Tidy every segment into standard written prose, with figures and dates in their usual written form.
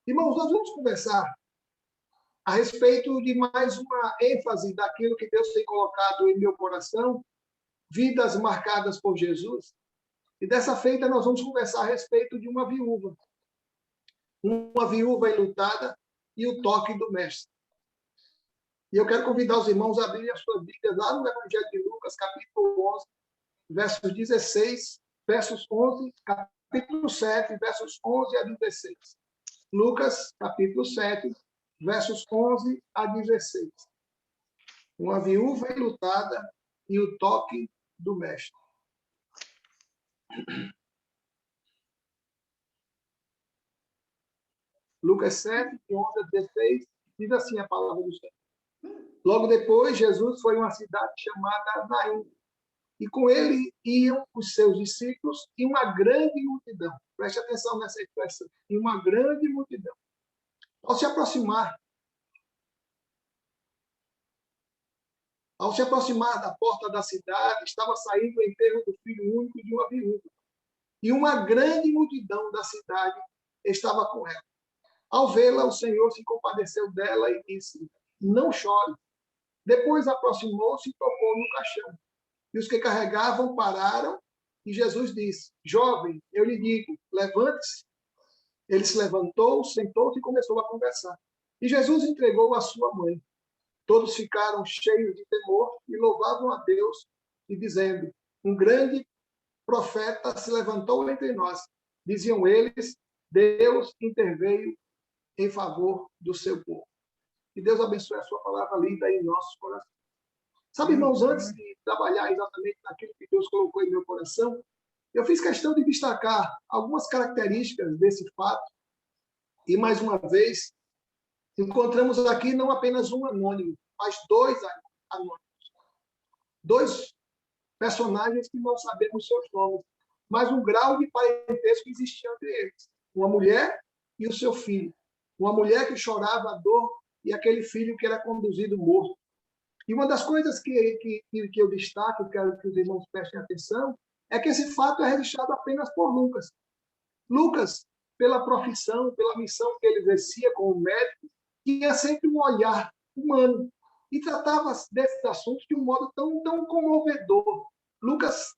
Irmãos, nós vamos conversar a respeito de mais uma ênfase daquilo que Deus tem colocado em meu coração, vidas marcadas por Jesus. E dessa feita nós vamos conversar a respeito de uma viúva enlutada e o toque do Mestre. E eu quero convidar os irmãos a abrirem as suas Bíblias lá no Evangelho de Lucas, capítulo 11, versos 16, versos 11, capítulo 7, versos 11 a 16. Lucas, capítulo 7, versos 11 a 16. Uma viúva enlutada e o toque do Mestre. Lucas 7, de 11 a 16, diz assim a palavra do Senhor. Logo depois, Jesus foi a uma cidade chamada Naim, e com ele iam os seus discípulos e uma grande multidão. Preste atenção nessa expressão. E uma grande multidão. Ao se aproximar da porta da cidade, estava saindo o enterro do filho único de uma viúva. E uma grande multidão da cidade estava com ela. Ao vê-la, o Senhor se compadeceu dela e disse: não chore. Depois aproximou-se e tocou no caixão. E os que carregavam pararam, e Jesus disse: jovem, eu lhe digo, levante-se. Ele se levantou, sentou-se e começou a conversar. E Jesus entregou a sua mãe. Todos ficaram cheios de temor e louvavam a Deus, e dizendo: um grande profeta se levantou entre nós. Diziam eles: Deus interveio em favor do seu povo. Que Deus abençoe a sua palavra linda em nossos corações. Sabe, irmãos, antes de trabalhar exatamente naquilo que Deus colocou em meu coração, eu fiz questão de destacar algumas características desse fato. E, mais uma vez, encontramos aqui não apenas um anônimo, mas dois anônimos. Dois personagens que não sabemos seus nomes, mas um grau de parentesco existia entre eles. Uma mulher e o seu filho. Uma mulher que chorava a dor e aquele filho que era conduzido morto. E uma das coisas que eu destaco, quero que os irmãos prestem atenção, é que esse fato é registrado apenas por Lucas. Lucas, pela profissão, pela missão que ele exercia como médico, tinha sempre um olhar humano e tratava desses assuntos de um modo tão comovedor. Lucas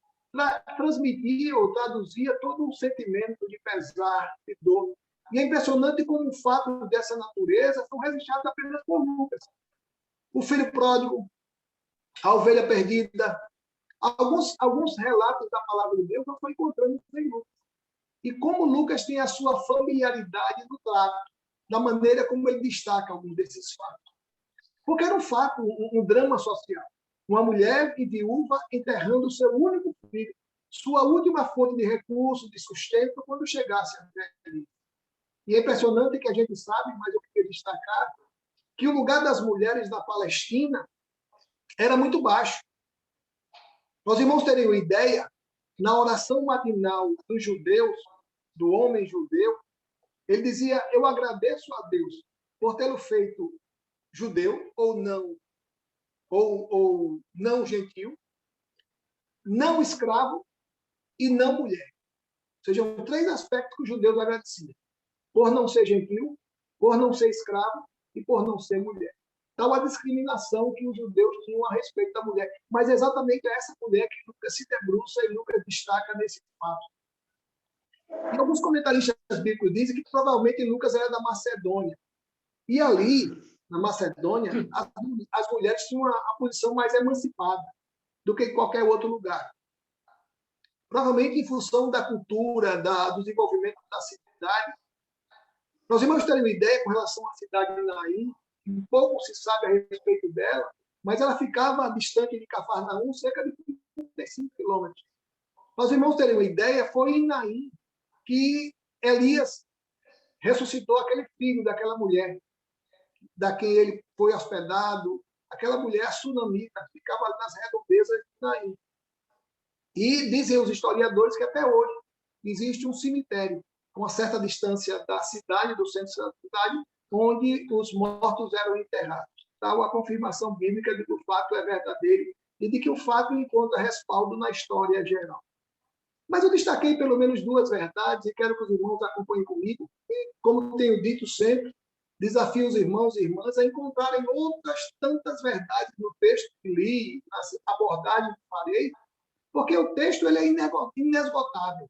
transmitia ou traduzia todo um sentimento de pesar, de dor. E é impressionante como um fato dessa natureza são registrados apenas por Lucas. O filho pródigo, a ovelha perdida. Alguns relatos da palavra de Deus nós foi encontrando em Lucas. E como Lucas tem a sua familiaridade no trato, da maneira como ele destaca alguns desses fatos. Porque era um fato, um drama social. Uma mulher e viúva enterrando o seu único filho, sua última fonte de recurso, de sustento, quando chegasse a velhice. E é impressionante que a gente sabe, mas eu queria destacar, que o lugar das mulheres na Palestina era muito baixo. Os irmãos terem uma ideia, na oração matinal dos judeus, do homem judeu, ele dizia: eu agradeço a Deus por tê-lo feito judeu ou não gentil, não escravo e não mulher. Ou seja, são três aspectos que os judeus agradeciam: por não ser gentil, por não ser escravo e por não ser mulher. Tal a discriminação que os judeus tinham a respeito da mulher. Mas é exatamente essa mulher que Lucas se debruça e Lucas destaca nesse fato. E alguns comentaristas bíblicos dizem que provavelmente Lucas era da Macedônia. E ali, na Macedônia, as mulheres tinham a posição mais emancipada do que em qualquer outro lugar. Provavelmente em função da cultura, do desenvolvimento da cidade. Nós irmãos terem uma ideia com relação à cidade de Naim, pouco se sabe a respeito dela, mas ela ficava distante de Cafarnaum cerca de 35 quilômetros. Nós irmãos terem uma ideia, foi em Naim que Elias ressuscitou aquele filho daquela mulher, da quem ele foi hospedado, aquela mulher sunamita, ficava nas redondezas de Naim. E dizem os historiadores que até hoje existe um cemitério, com uma certa distância da cidade, do centro da cidade, onde os mortos eram enterrados. Tal a confirmação bíblica de que o fato é verdadeiro e de que o fato encontra respaldo na história geral. Mas eu destaquei pelo menos duas verdades e quero que os irmãos acompanhem comigo. E, como tenho dito sempre, desafio os irmãos e irmãs a encontrarem outras tantas verdades no texto que li, nas abordagens que farei, porque o texto ele é inesgotável.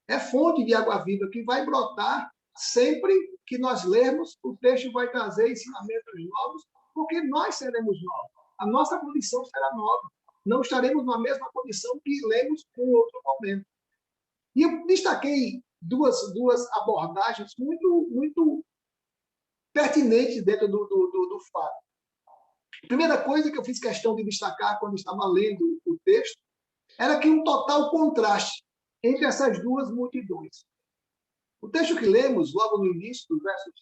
É fonte de água viva que vai brotar sempre que nós lermos, o texto vai trazer ensinamentos novos, porque nós seremos novos. A nossa condição será nova. Não estaremos na mesma condição que lemos em outro momento. E eu destaquei duas abordagens muito pertinentes dentro do fato. A primeira coisa que eu fiz questão de destacar quando estava lendo o texto era que um total contraste entre essas duas multidões. O texto que lemos, logo no início, dos versos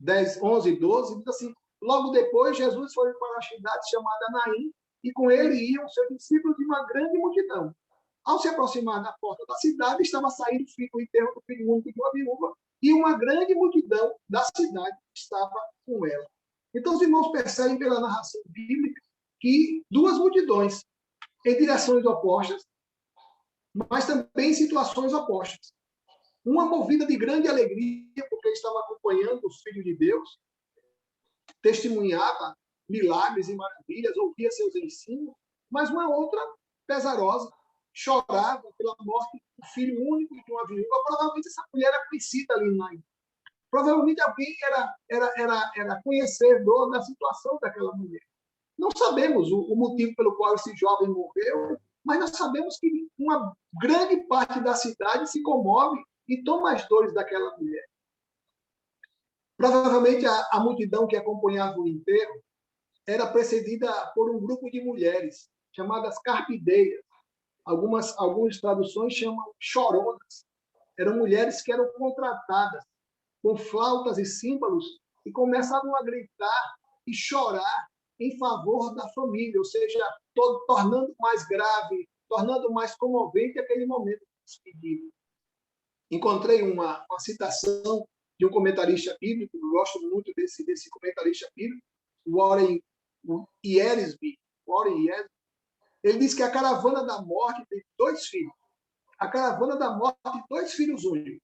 10, 11 e 12, diz assim: logo depois, Jesus foi para uma cidade chamada Naim, e com ele iam seus discípulos e uma grande multidão. Ao se aproximar da porta da cidade, estava saindo o enterro do filho único de uma viúva, e uma grande multidão da cidade estava com ela. Então, os irmãos percebem pela narração bíblica que duas multidões em direções opostas, mas também em situações opostas. Uma movida de grande alegria, porque estava acompanhando os filhos de Deus, testemunhava milagres e maravilhas, ouvia seus ensinos, mas uma outra pesarosa, chorava pela morte do filho único de uma viúva. Provavelmente essa mulher era conhecida ali em Naim. Provavelmente alguém era conhecedor da situação daquela mulher. Não sabemos o motivo pelo qual esse jovem morreu, mas nós sabemos que uma grande parte da cidade se comove e toma as dores daquela mulher. Provavelmente a multidão que acompanhava o enterro era precedida por um grupo de mulheres chamadas carpideiras. Algumas traduções chamam choronas. Eram mulheres que eram contratadas com flautas e símbolos e começavam a gritar e chorar em favor da família, ou seja, tornando mais grave, tornando mais comovente aquele momento de despedida. Encontrei uma citação de um comentarista bíblico, eu gosto muito desse comentarista bíblico, Warren Wiersbe. Ele diz que a caravana da morte tem dois filhos. A caravana da morte tem dois filhos únicos.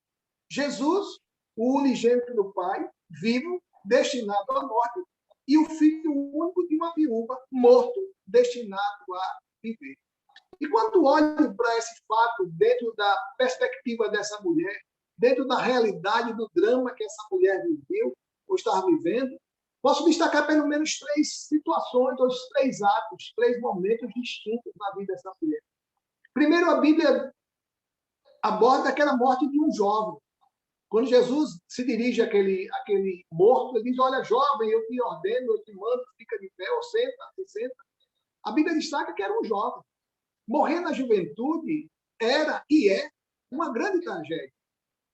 Jesus, o unigênito do Pai, vivo, destinado à morte, e o filho único de uma viúva, morto, destinado a viver. E quando olho para esse fato dentro da perspectiva dessa mulher, dentro da realidade do drama que essa mulher viveu ou está vivendo, posso destacar pelo menos três situações, ou três atos, três momentos distintos na vida dessa mulher. Primeiro, a Bíblia aborda aquela morte de um jovem. Quando Jesus se dirige àquele morto, ele diz: olha, jovem, eu te ordeno, eu te mando, fica de pé, ou senta, se senta. A Bíblia destaca que era um jovem. Morrer na juventude era e é uma grande tragédia.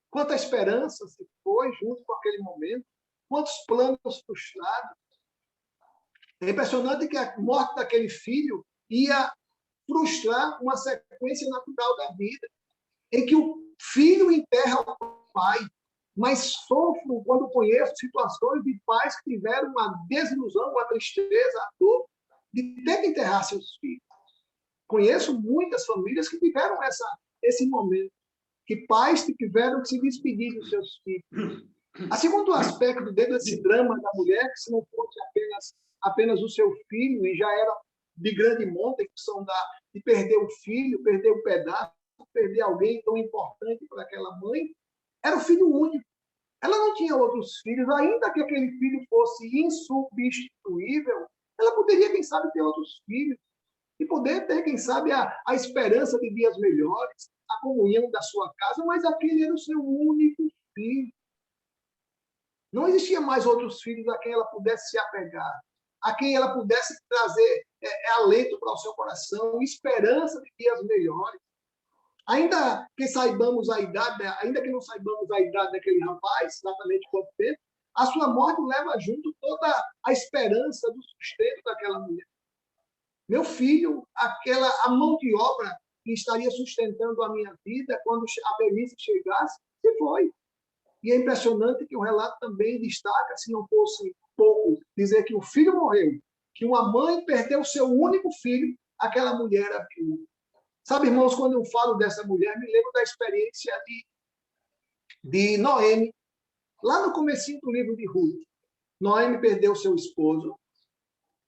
Quanta esperança se foi junto com aquele momento, quantos planos frustrados. É impressionante que a morte daquele filho ia frustrar uma sequência natural da vida, em que o filho enterra o pai, mas sofro quando conheço situações de pais que tiveram uma desilusão, uma tristeza, a dor de ter que enterrar seus filhos. Conheço muitas famílias que tiveram esse momento, que pais que tiveram que se despedir dos seus filhos. A segundo aspecto dentro desse drama da mulher, que se não fosse apenas o seu filho, e já era de grande monta, em função de perder o filho, perder o pedaço, perder alguém tão importante para aquela mãe, era o filho único. Ela não tinha outros filhos, ainda que aquele filho fosse insubstituível, ela poderia, quem sabe, ter outros filhos e poder ter, quem sabe, a esperança de dias melhores, a comunhão da sua casa, mas aquele era o seu único filho. Não existia mais outros filhos a quem ela pudesse se apegar, a quem ela pudesse trazer alento para o seu coração, esperança de dias melhores. Ainda que saibamos a idade, ainda que não saibamos a idade daquele rapaz, exatamente quanto tempo, a sua morte leva junto toda a esperança do sustento daquela mulher. Meu filho, a mão de obra que estaria sustentando a minha vida quando a velhice chegasse, se foi. E é impressionante que o relato também destaca, se não fosse pouco, dizer que o filho morreu, que uma mãe perdeu o seu único filho, aquela mulher era viúva. Sabe, irmãos, quando eu falo dessa mulher, me lembro da experiência de Noemi, lá no comecinho do livro de Ruth. Noemi perdeu seu esposo,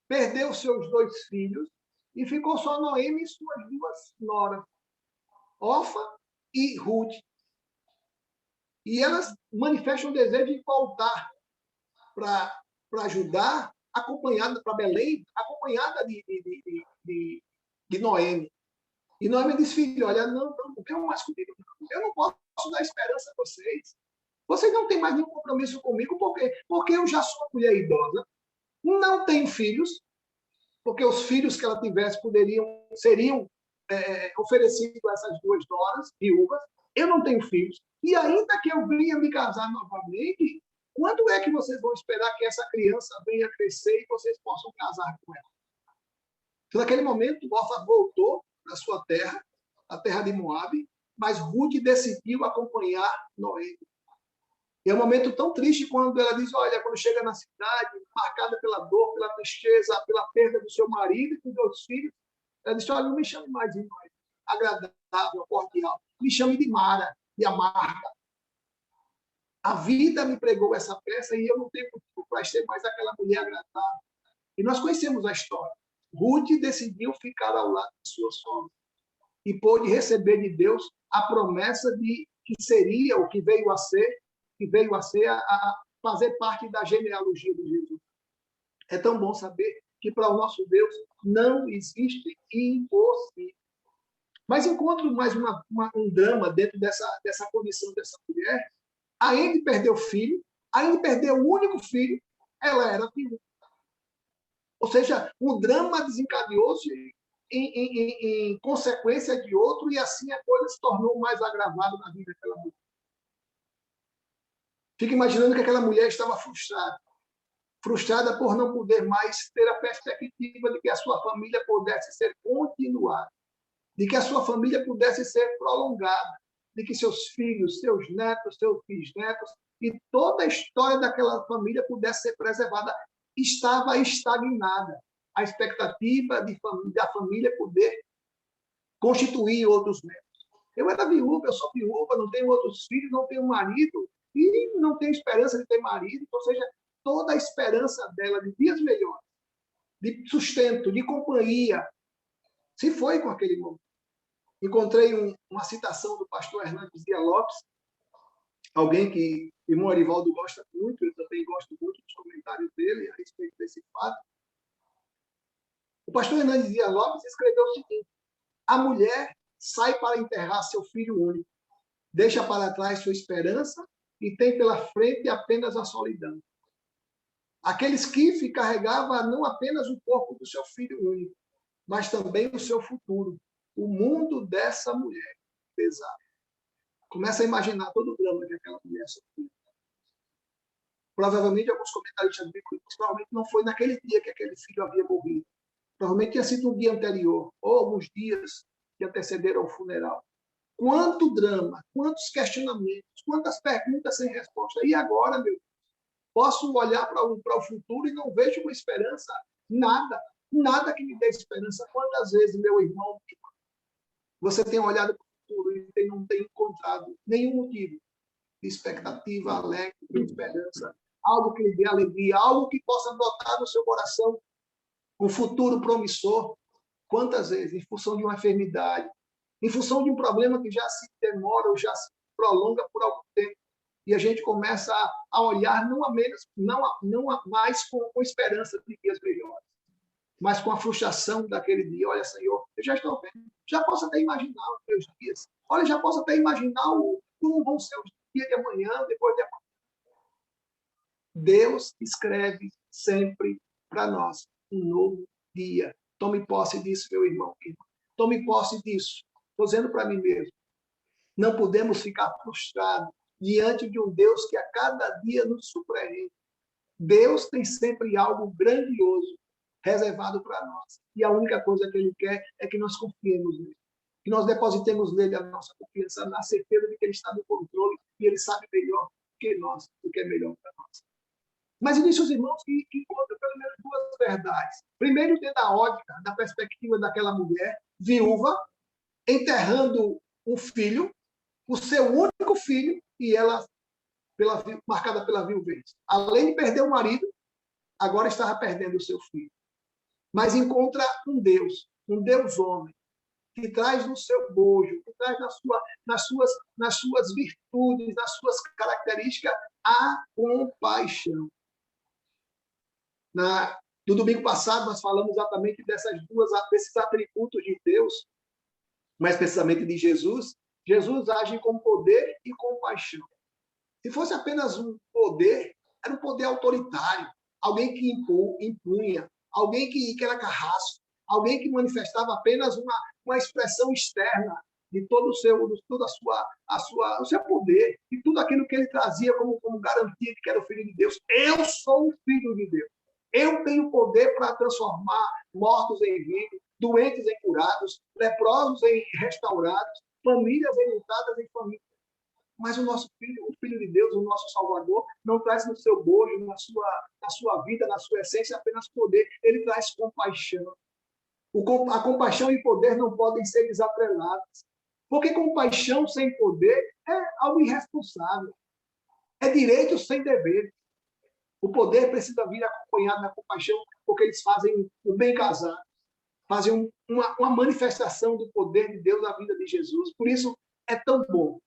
perdeu seus 2 filhos, e ficou só Noemi e suas 2 noras, Orfa e Ruth. E elas manifestam o desejo de voltar para Judá, acompanhada para Belém, acompanhada de Noemi. E Noemi diz, filho, olha, não quero mais comigo. Eu não posso dar esperança a vocês. Vocês não têm mais nenhum compromisso comigo, porque eu já sou uma mulher idosa, não tenho filhos, porque os filhos que ela tivesse seriam oferecidos a essas 2 noras viúvas. Eu não tenho filhos. E ainda que eu venha me casar novamente, quando é que vocês vão esperar que essa criança venha crescer e vocês possam casar com ela? Então, naquele momento, Orfa voltou para sua terra, a terra de Moabe, mas Ruth decidiu acompanhar Noemi. E é um momento tão triste quando ela diz, olha, quando chega na cidade, marcada pela dor, pela tristeza, pela perda do seu marido e dos 2 filhos, ela diz, olha, não me chame mais de Noemi, agradável, cordial, me chame de Mara, de amarga. A vida me pregou essa peça e eu não tenho motivo para ser mais aquela mulher agradável. E nós conhecemos a história. Ruth decidiu ficar ao lado de sua sogra e pôde receber de Deus a promessa de que seria, o que veio a ser, a fazer parte da genealogia de Jesus. É tão bom saber que para o nosso Deus não existe impossível. Mas encontro mais um drama dentro dessa condição dessa mulher. A Anne perdeu o filho, a Anne perdeu o único filho, ela era viúva. Ou seja, o drama desencadeou-se em consequência de outro, e assim a coisa se tornou mais agravada na vida daquela mulher. Fica imaginando que aquela mulher estava frustrada por não poder mais ter a perspectiva de que a sua família pudesse ser continuada, de que a sua família pudesse ser prolongada, de que seus filhos, seus netos, seus bisnetos e toda a história daquela família pudesse ser preservada. Estava estagnada a expectativa da família poder constituir outros membros. Eu era viúva, eu sou viúva, não tenho outros filhos, não tenho marido e não tenho esperança de ter marido, ou seja, toda a esperança dela de dias melhores, de sustento, de companhia, se foi com aquele momento. Encontrei uma citação do pastor Hernandes Dias Lopes, alguém que o irmão Arivaldo gosta muito, eu também gosto muito dos comentários dele a respeito desse fato. O pastor Hernandes Dias Lopes escreveu o seguinte: a mulher sai para enterrar seu filho único, deixa para trás sua esperança e tem pela frente apenas a solidão. Aquele esquife carregava não apenas o corpo do seu filho único, mas também o seu futuro, o mundo dessa mulher pesado. Começa a imaginar todo o drama que aquela mulher sofreu. Provavelmente, alguns comentaristas bíblicos, provavelmente não foi naquele dia que aquele filho havia morrido. Provavelmente tinha sido um dia anterior, ou alguns dias que antecederam o funeral. Quanto drama, quantos questionamentos, quantas perguntas sem resposta. E agora, meu, posso olhar para o futuro e não vejo com esperança nada, nada que me dê esperança. Quantas vezes, meu irmão, você tem olhado para o futuro e não tem encontrado nenhum motivo de expectativa, alegre, de esperança, algo que lhe dê alegria, algo que possa brotar no seu coração um futuro promissor. Quantas vezes, em função de uma enfermidade, em função de um problema que já se demora ou já se prolonga por algum tempo, e a gente começa a olhar não mais com esperança de dias melhores, mas com a frustração daquele dia. Olha, Senhor, eu já estou vendo, já posso até imaginar os meus dias, olha, já posso até imaginar como vão ser os dias de amanhã, depois de amanhã. Deus escreve sempre para nós um novo dia. Tome posse disso, meu irmão. Tome posse disso. Estou dizendo para mim mesmo. Não podemos ficar frustrados diante de um Deus que a cada dia nos surpreende. Deus tem sempre algo grandioso reservado para nós. E a única coisa que Ele quer é que nós confiemos nele. Que nós depositemos nele a nossa confiança, na certeza de que Ele está no controle e Ele sabe melhor que nós o que é melhor para nós. Mas existem os irmãos que encontram pelo menos 2 verdades. Primeiro, dentro da ótica, da perspectiva daquela mulher viúva, enterrando um filho, o seu único filho, e ela marcada pela viuvez. Além de perder o marido, agora estava perdendo o seu filho. Mas encontra um Deus homem, que traz no seu bojo, que traz nas suas virtudes, nas suas características, a compaixão. No domingo passado, nós falamos exatamente desses atributos de Deus, mais precisamente de Jesus. Jesus age com poder e compaixão. Se fosse apenas um poder, era um poder autoritário, alguém que impunha, alguém que era carrasco, alguém que manifestava apenas uma expressão externa de todo o seu poder, e tudo aquilo que ele trazia como garantia de que era o Filho de Deus. Eu sou o Filho de Deus. Eu tenho poder para transformar mortos em vivos, doentes em curados, leprosos em restaurados, famílias enlutadas em famílias. Mas o nosso Filho, o Filho de Deus, o nosso Salvador, não traz no seu bojo, na sua vida, na sua essência, apenas poder. Ele traz compaixão. A compaixão e o poder não podem ser desatrelados. Porque compaixão sem poder é algo irresponsável. É direito sem dever. O poder precisa vir acompanhado da compaixão, porque eles fazem o bem casado, fazem uma manifestação do poder de Deus na vida de Jesus. Por isso, é tão bom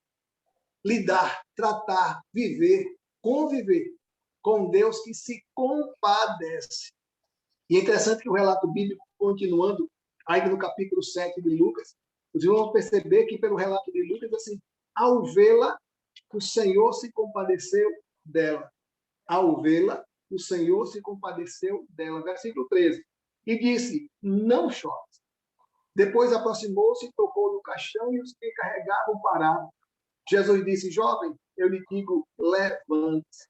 lidar, tratar, viver, conviver com Deus que se compadece. E é interessante que o relato bíblico, continuando, aí no capítulo 7 de Lucas, os irmãos vão perceber que, pelo relato de Lucas, assim, ao vê-la, o Senhor se compadeceu dela. Ao vê-la, o Senhor se compadeceu dela. Versículo 13. E disse, não chores. Depois aproximou-se, tocou no caixão e os que carregavam pararam. Jesus disse, jovem, eu lhe digo, levante-se.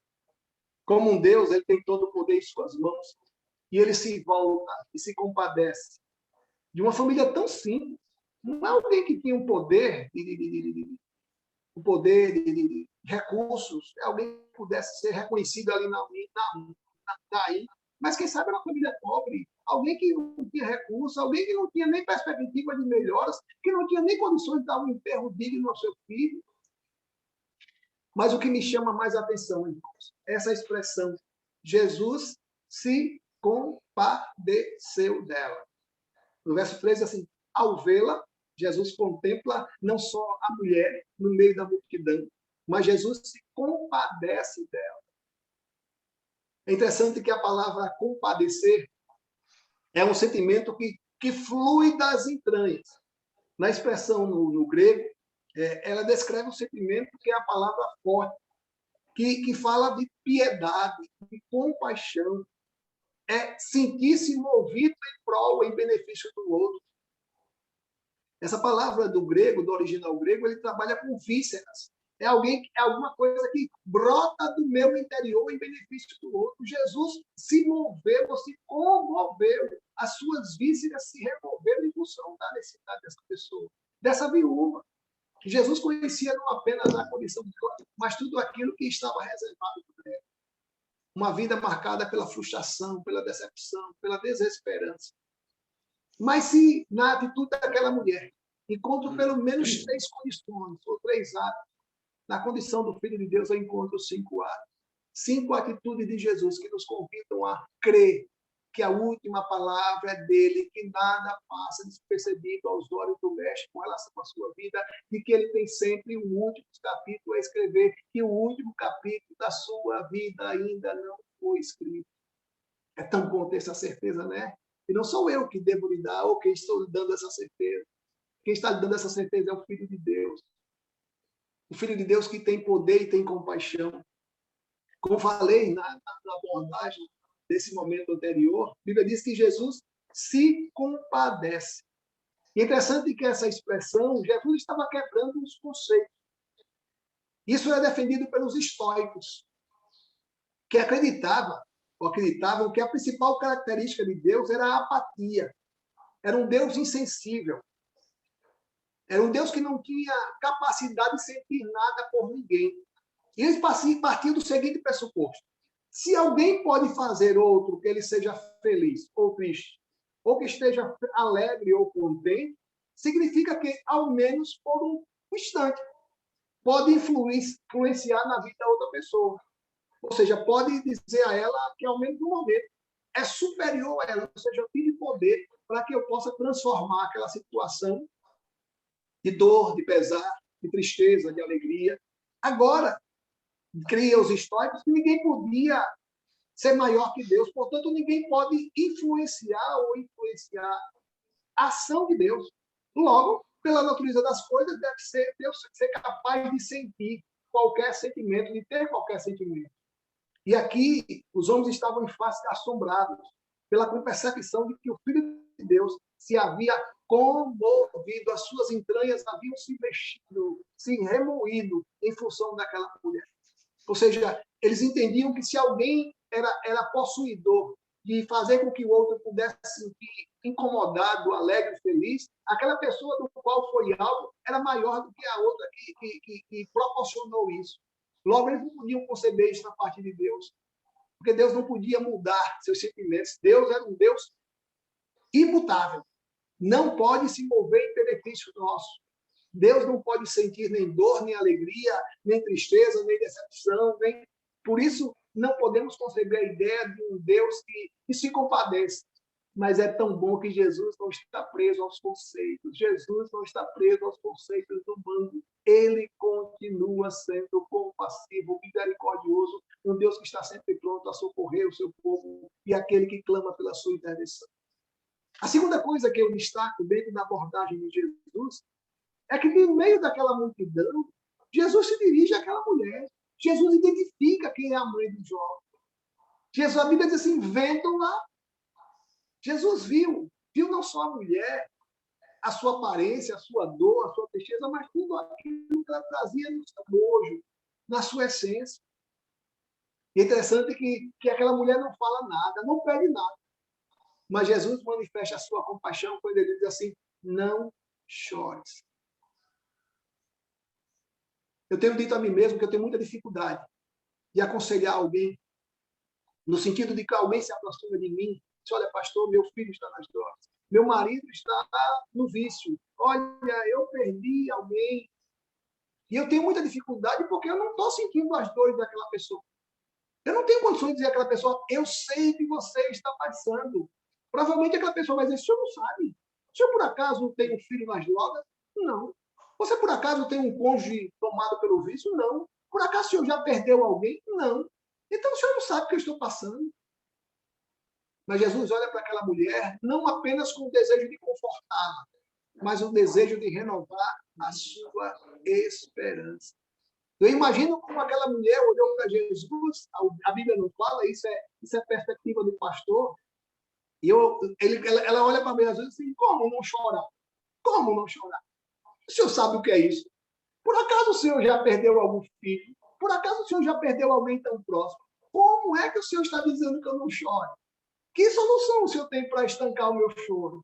Como um Deus, ele tem todo o poder em suas mãos. E ele se volta e se compadece de uma família tão simples. Não é alguém que tinha um poder de recursos, é alguém que pudesse ser reconhecido ali daí. Mas quem sabe era uma família pobre, alguém que não tinha recursos, alguém que não tinha nem perspectiva de melhoras, que não tinha nem condições de dar um enterro digno ao seu filho. Mas o que me chama mais atenção, irmãos, é essa expressão, Jesus se compadeceu dela. No verso 13, assim, ao vê-la, Jesus contempla não só a mulher no meio da multidão, mas Jesus se compadece dela. É interessante que a palavra compadecer é um sentimento que flui das entranhas. Na expressão no grego, ela descreve um sentimento que é a palavra forte, que fala de piedade, de compaixão. É sentir-se movido em prol, em benefício do outro. Essa palavra do grego, do original grego, ele trabalha com vísceras. É alguma coisa que brota do meu interior em benefício do outro. Jesus se moveu, se comoveu. As suas vísceras se removeram em função da necessidade dessa pessoa, dessa viúva. Que Jesus conhecia não apenas a condição de Deus, mas tudo aquilo que estava reservado para ela. Uma vida marcada pela frustração, pela decepção, pela desesperança. Mas se na atitude daquela mulher encontro pelo menos 3 condições, ou 3 atos, na condição do Filho de Deus eu encontro 5 atos. 5 atitudes de Jesus que nos convidam a crer que a última palavra é dele, que nada passa despercebido aos olhos do mestre com relação à sua vida, e que ele tem sempre um último capítulo a escrever, e o último capítulo da sua vida ainda não foi escrito. É tão bom ter essa certeza, né? E não sou eu que devo lhe dar, ou quem estou lhe dando essa certeza. Quem está lhe dando essa certeza é o Filho de Deus. O Filho de Deus que tem poder e tem compaixão. Como falei na abordagem desse momento anterior, a Bíblia diz que Jesus se compadece. E é interessante que essa expressão, Jesus estava quebrando os conceitos. Isso é defendido pelos estoicos, que acreditavam que a principal característica de Deus era a apatia. Era um Deus insensível. Era um Deus que não tinha capacidade de sentir nada por ninguém. E eles partiam do seguinte pressuposto. Se alguém pode fazer outro que ele seja feliz ou triste, ou que esteja alegre ou contente, significa que, ao menos por um instante, pode influenciar na vida da outra pessoa. Ou seja, pode dizer a ela que, ao menos no momento, é superior a ela, ou seja, eu tive poder para que eu possa transformar aquela situação de dor, de pesar, de tristeza, de alegria. Agora, cria os históricos que ninguém podia ser maior que Deus, portanto, ninguém pode influenciar ou influenciar a ação de Deus. Logo, pela natureza das coisas, deve ser Deus ser capaz de sentir qualquer sentimento, de ter qualquer sentimento. E aqui, os homens estavam em face assombrados pela percepção de que o Filho de Deus se havia comovido, as suas entranhas haviam se mexido, se remoído em função daquela mulher. Ou seja, eles entendiam que se alguém era possuidor de fazer com que o outro pudesse se sentir incomodado, alegre, feliz, aquela pessoa do qual foi alvo era maior do que a outra que proporcionou isso. Logo, eles não podiam conceber isso na parte de Deus, porque Deus não podia mudar seus sentimentos. Deus era um Deus imutável. Não pode se mover em benefício nosso. Deus não pode sentir nem dor, nem alegria, nem tristeza, nem decepção. Por isso, não podemos conceber a ideia de um Deus que se compadece. Mas é tão bom que Jesus não está preso aos conceitos. Jesus não está preso aos conceitos do mundo. Ele continua sendo compassivo, misericordioso, um Deus que está sempre pronto a socorrer o seu povo e aquele que clama pela sua intervenção. A segunda coisa que eu destaco dentro da abordagem de Jesus é que, no meio daquela multidão, Jesus se dirige àquela mulher. Jesus identifica quem é a mãe do jovem. Jesus, a Bíblia diz assim, ventam lá. Jesus viu não só a mulher, a sua aparência, a sua dor, a sua tristeza, mas tudo aquilo que ela trazia no seu nojo, na sua essência. E é interessante que aquela mulher não fala nada, não pede nada. Mas Jesus manifesta a sua compaixão quando ele diz assim, não chores. Eu tenho dito a mim mesmo que eu tenho muita dificuldade de aconselhar alguém, no sentido de que alguém se aproxima de mim, diz, olha, pastor, meu filho está nas drogas, meu marido está no vício, olha, eu perdi alguém. E eu tenho muita dificuldade porque eu não estou sentindo as dores daquela pessoa. Eu não tenho condições de dizer àquela pessoa, eu sei que você está passando. Provavelmente aquela pessoa vai dizer, o senhor não sabe. O senhor, por acaso, tem um filho nas drogas? Não. Você, por acaso, tem um cônjuge tomado pelo vício? Não. Por acaso, o senhor já perdeu alguém? Não. Então, o senhor não sabe o que eu estou passando. Mas Jesus olha para aquela mulher, não apenas com o desejo de confortá-la, mas o desejo de renovar a sua esperança. Eu imagino como aquela mulher olhou para Jesus, a Bíblia não fala, isso é perspectiva do pastor, e ela olha para mim e diz assim, como não chorar? Como não chorar? O senhor sabe o que é isso? Por acaso o senhor já perdeu algum filho? Por acaso o senhor já perdeu alguém tão próximo? Como é que o senhor está dizendo que eu não choro? Que solução o senhor tem para estancar o meu choro?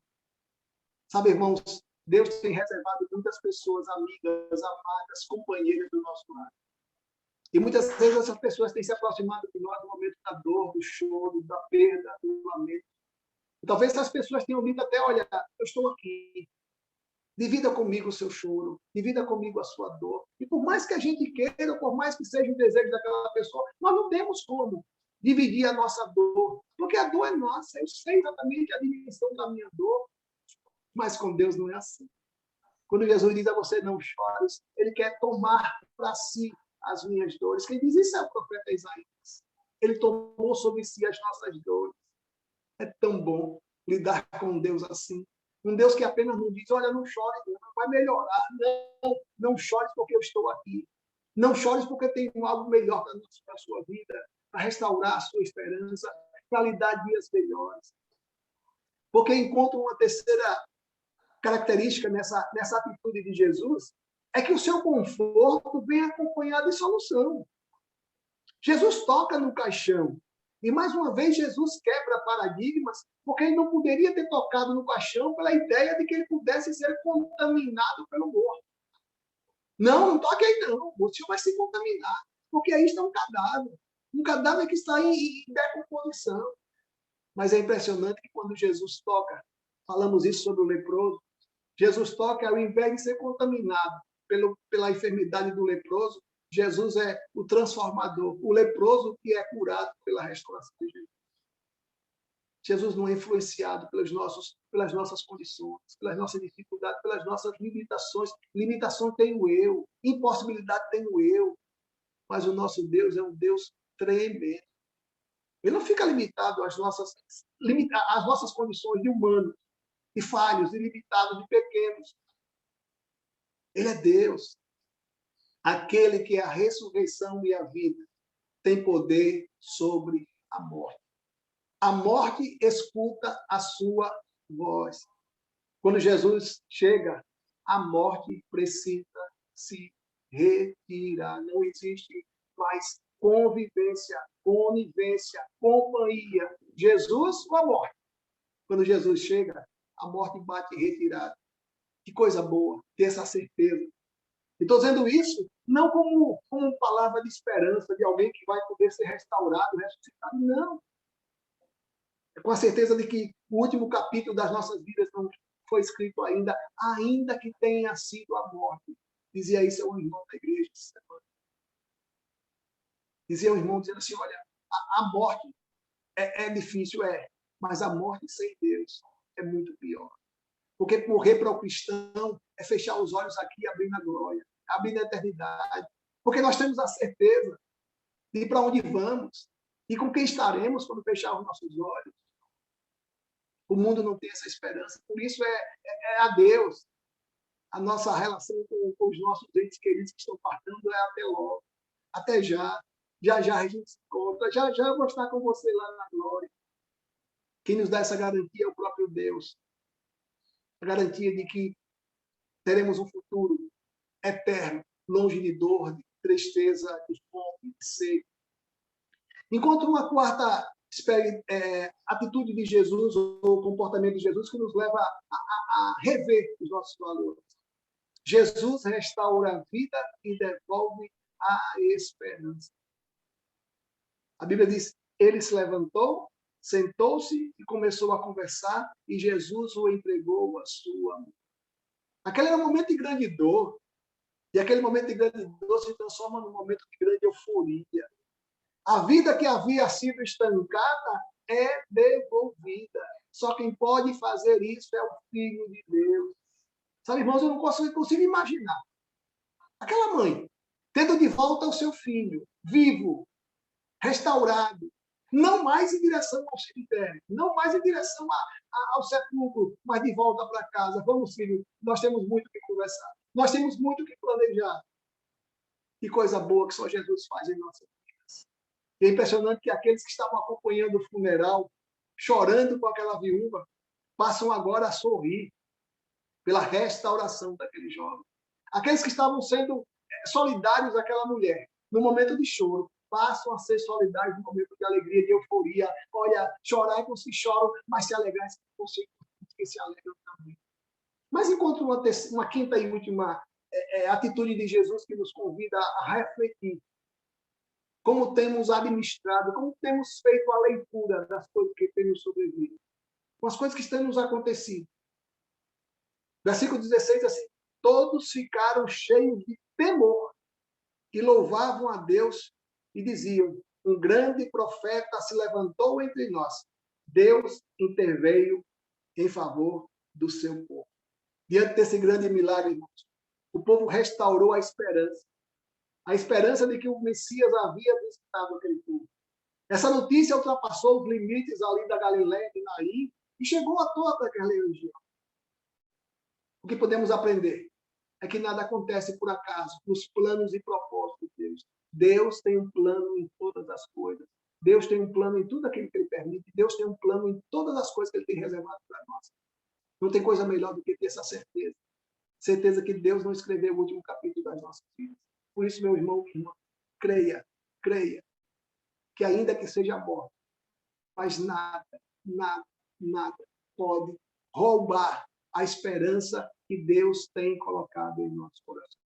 Sabe, irmãos, Deus tem reservado muitas pessoas, amigas, amadas, companheiras do nosso lar. E muitas vezes essas pessoas têm se aproximado de nós no momento da dor, do choro, da perda, do lamento. E talvez essas pessoas tenham dito até, olha, eu estou aqui, divida comigo o seu choro, divida comigo a sua dor. E por mais que a gente queira, por mais que seja o desejo daquela pessoa, nós não temos como dividir a nossa dor, porque a dor é nossa. Eu sei exatamente a dimensão da minha dor, mas com Deus não é assim. Quando Jesus diz a você não chores, ele quer tomar para si as minhas dores. Quem diz isso é o profeta Isaías. Ele tomou sobre si as nossas dores. É tão bom lidar com um Deus assim. Um Deus que apenas nos diz, olha, não chore, não vai melhorar. Não chores porque eu estou aqui. Não chores porque tenho algo melhor para a sua vida, para restaurar a sua esperança, para lhe dar dias melhores. Porque encontro uma terceira característica nessa atitude de Jesus, é que o seu conforto vem acompanhado de solução. Jesus toca no caixão. E, mais uma vez, Jesus quebra paradigmas, porque ele não poderia ter tocado no caixão pela ideia de que ele pudesse ser contaminado pelo morto. Não toque aí não, o senhor vai se contaminar, porque aí está um cadáver que está em decomposição. Mas é impressionante que quando Jesus toca, falamos isso sobre o leproso, Jesus toca, ao invés de ser contaminado pela enfermidade do leproso, Jesus é o transformador, o leproso que é curado pela restauração de Jesus. Jesus não é influenciado pelas nossas condições, pelas nossas dificuldades, pelas nossas limitações. Limitação tenho eu, impossibilidade tenho eu, mas o nosso Deus é um Deus tremendo. Ele não fica limitado às nossas condições de humanos, de falhos, de limitados, de pequenos. Ele é Deus. Aquele que é a ressurreição e a vida tem poder sobre a morte. A morte escuta a sua voz. Quando Jesus chega, a morte precisa se retirar. Não existe mais convivência, conivência, companhia. Jesus com a morte. Quando Jesus chega, a morte bate em retirada. Que coisa boa ter essa certeza. E estou dizendo isso não como palavra de esperança de alguém que vai poder ser restaurado, ressuscitado. Não. É com a certeza de que o último capítulo das nossas vidas não foi escrito ainda que tenha sido a morte. Dizia isso a um irmão da igreja essa semana. Dizia um irmão dizendo assim, olha, a morte é difícil, mas a morte sem Deus é muito pior. Porque morrer para o cristão é fechar os olhos aqui e abrir na glória, abrir na eternidade. Porque nós temos a certeza de para onde vamos e com quem estaremos quando fechar os nossos olhos. O mundo não tem essa esperança. Por isso é a Deus. A nossa relação com os nossos entes queridos que estão partindo é até logo. Até já. Já já a gente se encontra. Já já eu vou estar com você lá na glória. Quem nos dá essa garantia é o próprio Deus. A garantia de que teremos um futuro eterno, longe de dor, de tristeza, de fome, de sede. Encontro uma quarta atitude de Jesus, ou comportamento de Jesus, que nos leva a rever os nossos valores. Jesus restaura a vida e devolve a esperança. A Bíblia diz, ele se levantou, sentou-se e começou a conversar, e Jesus o entregou à sua mão. Aquele era um momento de grande dor, e aquele momento de grande dor se transforma num momento de grande euforia. A vida que havia sido estancada é devolvida. Só quem pode fazer isso é o Filho de Deus. Sabe, irmãos, eu não consigo imaginar. Aquela mãe, tendo de volta o seu filho, vivo, restaurado, não mais em direção ao cemitério, não mais em direção ao sepulcro, mas de volta para casa. Vamos, filho, nós temos muito o que conversar. Nós temos muito o que planejar. Que coisa boa que só Jesus faz em nossas vidas. E é impressionante que aqueles que estavam acompanhando o funeral, chorando com aquela viúva, passam agora a sorrir pela restauração daquele jovem. Aqueles que estavam sendo solidários àquela mulher, no momento de choro, passam a ser solidários no momento de alegria, de euforia. Olha, chorar é com se choram, mas se alegrar é com que se alegram também. Mas encontro uma quinta e última atitude de Jesus que nos convida a refletir. Como temos administrado, como temos feito a leitura das coisas que temos sobrevivido. Com as coisas que estão nos acontecendo. Versículo 16, assim, todos ficaram cheios de temor e louvavam a Deus e diziam, um grande profeta se levantou entre nós. Deus interveio em favor do seu povo. Diante desse grande milagre, irmãos, o povo restaurou a esperança de que o Messias havia visitado aquele povo. Essa notícia ultrapassou os limites ali da Galiléia e Naim e chegou a toda aquela região. O que podemos aprender é que nada acontece por acaso, nos planos e propósitos de Deus. Deus tem um plano em todas as coisas. Deus tem um plano em tudo aquilo que Ele permite. Deus tem um plano em todas as coisas que Ele tem reservado para nós. Não tem coisa melhor do que ter essa certeza. Certeza que Deus não escreveu o último capítulo das nossas vidas. Por isso, meu irmão, minha irmã, creia, que ainda que seja morte, mas nada pode roubar a esperança que Deus tem colocado em nosso coração.